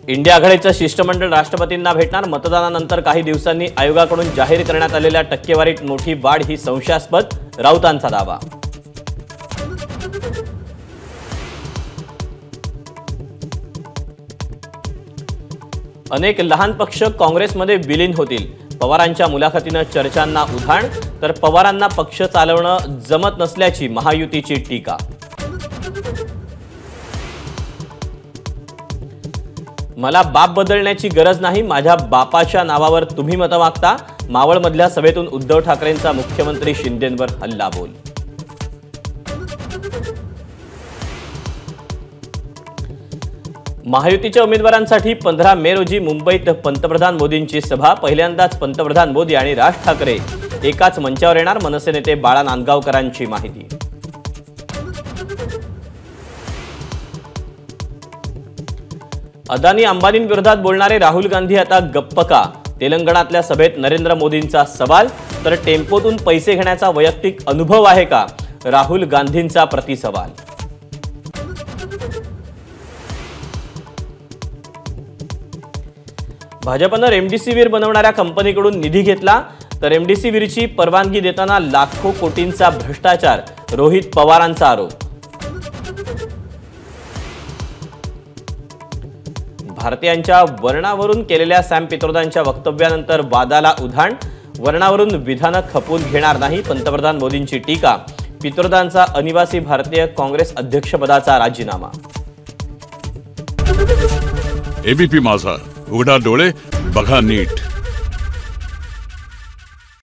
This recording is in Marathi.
इंडिया आघाडीचं शिष्टमंडळ राष्ट्रपतींना भेटणार। मतदानानंतर काही दिवसांनी आयोगाकडून जाहीर करण्यात आलेल्या टक्केवारीत मोठी वाढ ही संशयास्पद, राऊतांचा दावा। अनेक लहान पक्ष काँग्रेसमध्ये विलीन होतील। पवारांच्या मुलाखतीनं चर्चांना उधाण, तर पवारांना पक्ष चालवणं जमत नसल्याची महायुतीची टीका। मला बाप बदलण्याची गरज नाही, माझ्या बापाच्या नावावर तुम्ही मत मागता। मावळमधल्या सभेतून उद्धव ठाकरेंचा मुख्यमंत्री शिंदेंवर हल्लाबोल। महायुतीच्या उमेदवारांसाठी 15 मे रोजी मुंबईत पंतप्रधान मोदींची सभा। पहिल्यांदाच पंतप्रधान मोदी आणि राज ठाकरे एकाच मंचावर येणार। मनसे नेते बाळा नांदगावकरांची माहिती। अदानी अंबानींविरोधात बोलणारे राहुल गांधी आता गप्प का? तेलंगणातल्या सभेत नरेंद्र मोदींचा सवाल, तर टेम्पोतून पैसे घेण्याचा वैयक्तिक अनुभव आहे का? राहुल गांधींचा प्रतिसवाल। भाजपनं रेमडेसिवीर बनवणाऱ्या कंपनीकडून निधी घेतला, तर रेमडेसिवीरची परवानगी देताना लाखो कोटींचा भ्रष्टाचार, रोहित पवारांचा आरोप। भारतीयांच्या वर्णावरून केलेल्या सॅम पित्रोदांच्या वक्तव्यानंतर वादाला उधाण। वर्णावरून विधानं खपवून घेणार नाही, पंतप्रधान मोदींची टीका। पित्रोदांचा अनिवासी भारतीय काँग्रेस अध्यक्षपदाचा राजीनामा। एबीपी माझा, उघडा डोळे बघा नीट।